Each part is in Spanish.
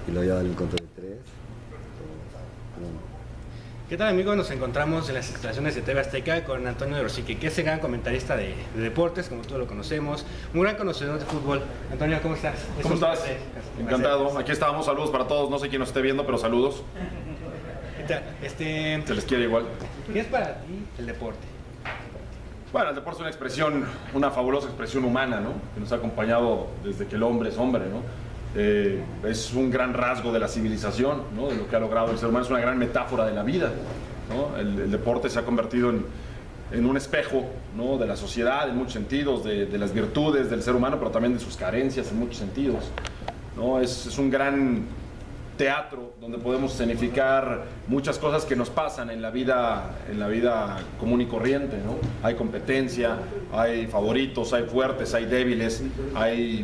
y luego ya darle un control de 3. ¿Qué tal, amigos? Nos encontramos en las instalaciones de TV Azteca con Antonio de Rosique, que es el gran comentarista de deportes, como todos lo conocemos, un gran conocedor de fútbol. Antonio, ¿cómo estás? ¿Cómo estás? Encantado. Aquí estamos. Saludos para todos. No sé quién nos esté viendo, pero saludos. Se les quiere igual. ¿Qué es para ti el deporte? Bueno, el deporte es una expresión, una fabulosa expresión humana, ¿no? Que nos ha acompañado desde que el hombre es hombre, ¿no? Es un gran rasgo de la civilización, ¿no? De lo que ha logrado el ser humano, es una gran metáfora de la vida, ¿no? El deporte se ha convertido en un espejo, ¿no? De la sociedad en muchos sentidos, de las virtudes del ser humano, pero también de sus carencias en muchos sentidos, ¿no? Es un gran teatro donde podemos escenificar muchas cosas que nos pasan en la vida común y corriente, ¿no? Hay competencia, hay favoritos, hay fuertes, hay débiles, hay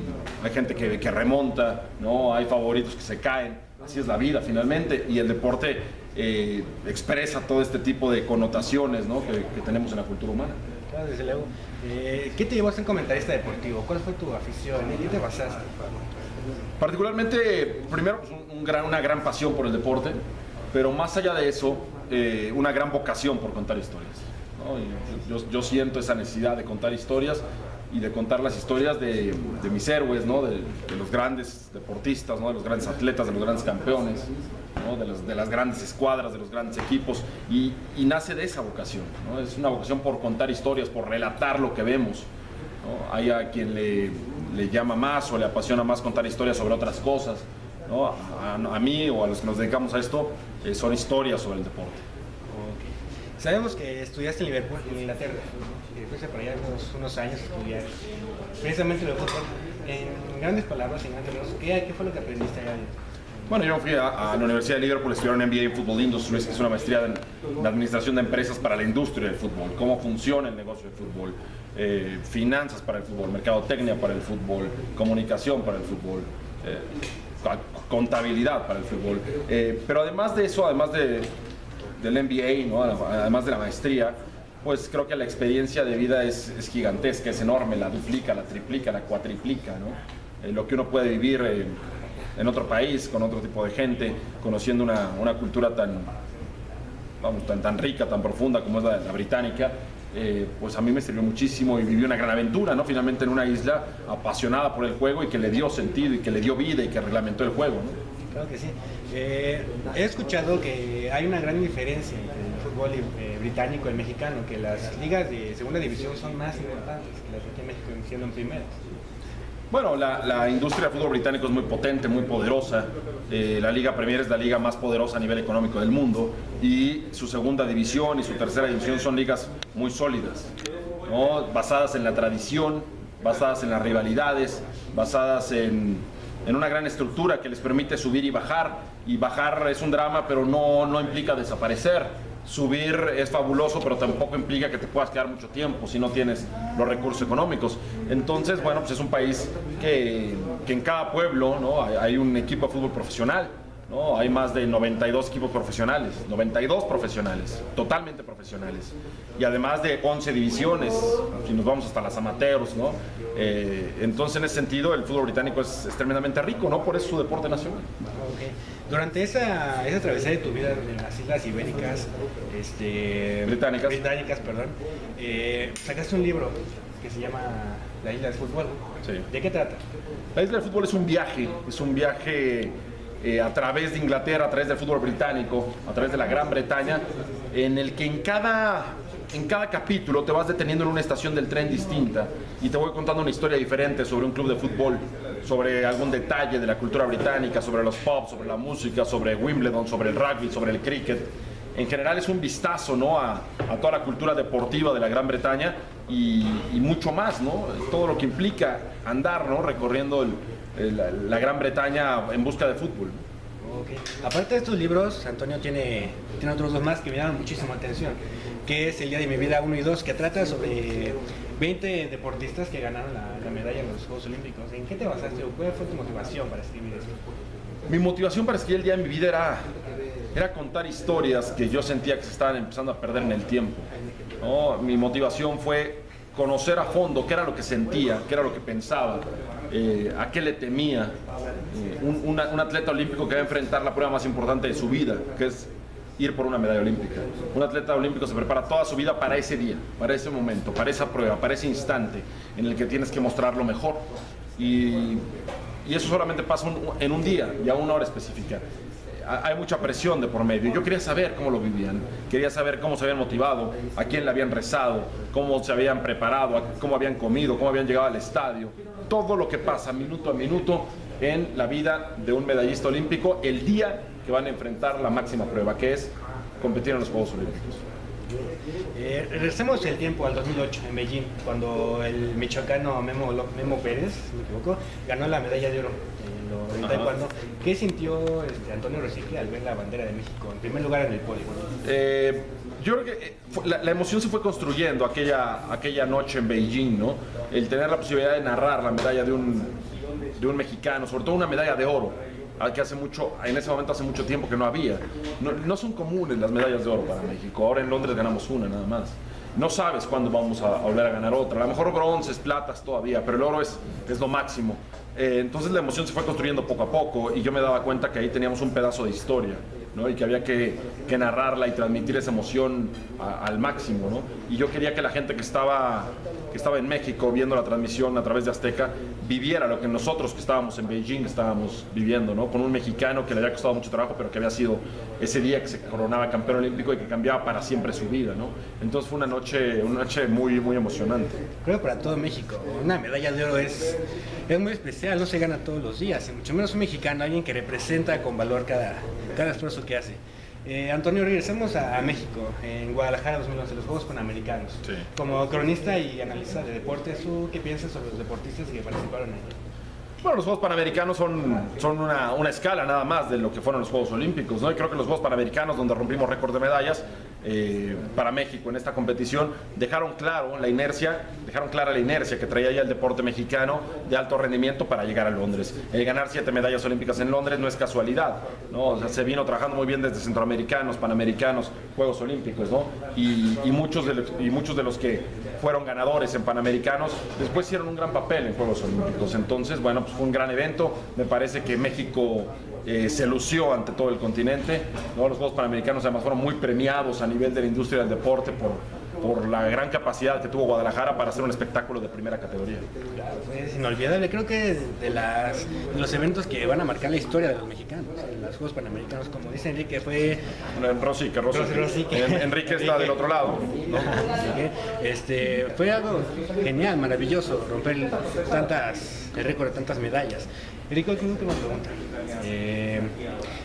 gente que remonta, ¿no? Hay favoritos que se caen. Así es la vida finalmente, y el deporte expresa todo este tipo de connotaciones, ¿no? que tenemos en la cultura humana. Claro, desde luego. ¿Qué te llevó a ser comentarista deportivo? ¿Cuál fue tu afición? ¿En qué te basaste? Particularmente, primero, pues, una gran pasión por el deporte, pero más allá de eso, una gran vocación por contar historias, ¿no? Y yo siento esa necesidad de contar historias y de contar las historias de mis héroes, ¿no? de los grandes deportistas, ¿no? De los grandes atletas, de los grandes campeones, ¿no? de las grandes escuadras, de los grandes equipos, y nace de esa vocación, ¿no? Es una vocación por contar historias, por relatar lo que vemos, ¿no? Hay a quien le llama más o le apasiona más contar historias sobre otras cosas, ¿no? A mí o a los que nos dedicamos a esto, son historias sobre el deporte. Okay. Sabemos que estudiaste en Liverpool, en Inglaterra, fuiste por allá unos años a estudiar precisamente lo de fútbol. En grandes palabras, en grandes rasgos, ¿qué fue lo que aprendiste allá? Bueno, yo fui a la Universidad de Liverpool a estudiar un MBA en Football Industries, que es una maestría en administración de empresas para la industria del fútbol, cómo funciona el negocio del fútbol, finanzas para el fútbol, mercadotecnia para el fútbol, comunicación para el fútbol, contabilidad para el fútbol. Pero además de eso, además del MBA, ¿no? Además de la maestría, pues creo que la experiencia de vida es gigantesca, es enorme, la duplica, la triplica, la cuatriplica, ¿no? Lo que uno puede vivir en otro país, con otro tipo de gente, conociendo una cultura tan rica, tan profunda como es la británica, pues a mí me sirvió muchísimo y viví una gran aventura, ¿no? Finalmente en una isla apasionada por el juego y que le dio sentido y que le dio vida y que reglamentó el juego, ¿no? Claro que sí. He escuchado que hay una gran diferencia entre el fútbol británico y el mexicano, que las ligas de segunda división son más importantes que las de aquí en México, siendo en primera. Bueno, la industria del fútbol británico es muy potente, muy poderosa. La Liga Premier es la liga más poderosa a nivel económico del mundo, y su segunda división y su tercera división son ligas muy sólidas, ¿no? Basadas en la tradición, basadas en las rivalidades, basadas en una gran estructura que les permite subir y bajar es un drama, pero no implica desaparecer. Subir es fabuloso, pero tampoco implica que te puedas quedar mucho tiempo si no tienes los recursos económicos. Entonces, bueno, pues es un país que en cada pueblo, ¿no? hay un equipo de fútbol profesional, ¿no? Hay más de 92 equipos profesionales, 92 profesionales, totalmente profesionales. Y además de 11 divisiones, si nos vamos hasta las amateurs, ¿no? Entonces, en ese sentido, el fútbol británico es tremendamente rico, ¿no? Por eso es su deporte nacional. Okay. Durante esa travesía de tu vida en las Islas Ibéricas, británicas, perdón, sacaste un libro que se llama La Isla del Fútbol. Sí. ¿De qué trata? La Isla del Fútbol es un viaje a través de Inglaterra, a través del fútbol británico, a través de la Gran Bretaña, en el que en cada capítulo te vas deteniendo en una estación del tren distinta y te voy contando una historia diferente sobre un club de fútbol, sobre algún detalle de la cultura británica, sobre los pubs, sobre la música, sobre Wimbledon, sobre el rugby, sobre el cricket. En general es un vistazo, ¿no? a toda la cultura deportiva de la Gran Bretaña y mucho más, ¿no? Todo lo que implica andar, ¿no? Recorriendo la Gran Bretaña en busca de fútbol. Okay. Aparte de estos libros, Antonio tiene otros dos más que me llaman muchísimo la atención, que es El Día de mi Vida 1 y 2, que trata sobre 20 deportistas que ganaron la medalla en los Juegos Olímpicos. ¿En qué te basaste o cuál fue tu motivación para escribir eso? Mi motivación para escribir El Día de mi Vida era contar historias que yo sentía que se estaban empezando a perder en el tiempo, ¿no? Mi motivación fue conocer a fondo qué era lo que sentía, qué era lo que pensaba, a qué le temía, un atleta olímpico que va a enfrentar la prueba más importante de su vida, que es ir por una medalla olímpica. Un atleta olímpico se prepara toda su vida para ese día, para ese momento, para esa prueba, para ese instante en el que tienes que mostrar lo mejor. Y eso solamente pasa en un día y a una hora específica. Hay mucha presión de por medio. Yo quería saber cómo lo vivían, quería saber cómo se habían motivado, a quién le habían rezado, cómo se habían preparado, cómo habían comido, cómo habían llegado al estadio. Todo lo que pasa minuto a minuto en la vida de un medallista olímpico el día que van a enfrentar la máxima prueba, que es competir en los Juegos Olímpicos. Regresemos el tiempo al 2008 en Beijing, cuando el michoacano Memo Pérez, si me equivoco, ganó la medalla de oro en taekwondo. ¿Qué sintió Antonio Rosique al ver la bandera de México en primer lugar en el podio? Yo creo que la emoción se fue construyendo aquella noche en Beijing, ¿no? El tener la posibilidad de narrar la medalla de un mexicano, sobre todo una medalla de oro, que en ese momento hace mucho tiempo que no había. No son comunes las medallas de oro para México. Ahora en Londres ganamos una nada más. No sabes cuándo vamos a volver a ganar otra. A lo mejor bronces, platas todavía, pero el oro es lo máximo. Entonces la emoción se fue construyendo poco a poco y yo me daba cuenta que ahí teníamos un pedazo de historia, ¿no? Y que había que narrarla y transmitir esa emoción al máximo, ¿no? Y yo quería que la gente que estaba en México viendo la transmisión a través de Azteca viviera lo que nosotros que estábamos en Beijing estábamos viviendo, ¿no? Con un mexicano que le había costado mucho trabajo, pero que había sido ese día que se coronaba campeón olímpico y que cambiaba para siempre su vida, ¿no? Entonces fue una noche muy, muy emocionante. Creo que para todo México una medalla de oro es muy especial, no se gana todos los días, y mucho menos un mexicano, alguien que representa con valor cada esfuerzo que hace. Antonio, regresemos a México, en Guadalajara 2011, los Juegos Panamericanos. Sí. Como cronista y analista de deportes, ¿tú qué piensas sobre los deportistas que participaron ahí? Bueno, los Juegos Panamericanos son una escala nada más de lo que fueron los Juegos Olímpicos, ¿no? Y creo que los Juegos Panamericanos, donde rompimos récord de medallas para México en esta competición, dejaron clara la inercia que traía ya el deporte mexicano de alto rendimiento para llegar a Londres. El ganar 7 medallas olímpicas en Londres no es casualidad, ¿no? O sea, se vino trabajando muy bien desde centroamericanos, panamericanos, Juegos Olímpicos, ¿no? Y muchos de los que fueron ganadores en Panamericanos después hicieron un gran papel en Juegos Olímpicos. Entonces, bueno, pues fue un gran evento. Me parece que México se lució ante todo el continente, ¿no? Los Juegos Panamericanos además fueron muy premiados a nivel de la industria del deporte por la gran capacidad que tuvo Guadalajara para hacer un espectáculo de primera categoría. Claro, es inolvidable. Creo que de los eventos que van a marcar la historia de los mexicanos, los Juegos Panamericanos, como dice Enrique, fue... Rosique. Enrique está del otro lado, ¿no? Fue algo genial, maravilloso, romper el récord de tantas medallas. Enrique, una última pregunta.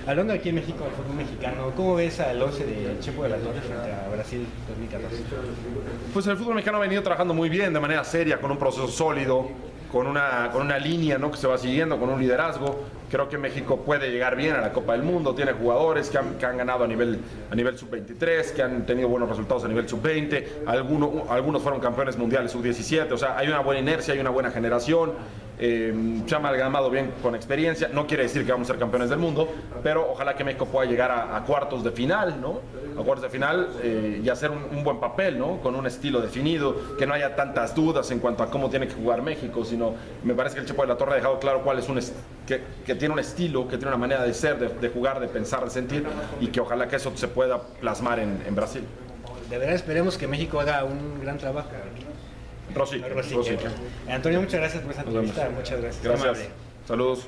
Hablando aquí en México, del fútbol mexicano, ¿cómo ves al 11 de Chepo de la Torre frente a Brasil 2014? Pues el fútbol mexicano ha venido trabajando muy bien, de manera seria, con un proceso sólido, con una línea, ¿no?, que se va siguiendo, con un liderazgo. Creo que México puede llegar bien a la Copa del Mundo, tiene jugadores que han ganado a nivel sub-23, que han tenido buenos resultados a nivel sub-20, algunos fueron campeones mundiales sub-17, o sea, hay una buena inercia, hay una buena generación. Se ha amalgamado bien con experiencia. No quiere decir que vamos a ser campeones del mundo, pero ojalá que México pueda llegar a cuartos de final, ¿no? A cuartos de final y hacer un buen papel, ¿no? Con un estilo definido, que no haya tantas dudas en cuanto a cómo tiene que jugar México, sino me parece que el Chepo de la Torre ha dejado claro cuál es que tiene un estilo, que tiene una manera de ser, de jugar, de pensar, de sentir, y que ojalá que eso se pueda plasmar en Brasil. De verdad esperemos que México haga un gran trabajo. Rosique. Antonio, muchas gracias por esta entrevista. Muchas gracias. Gracias. Saludos.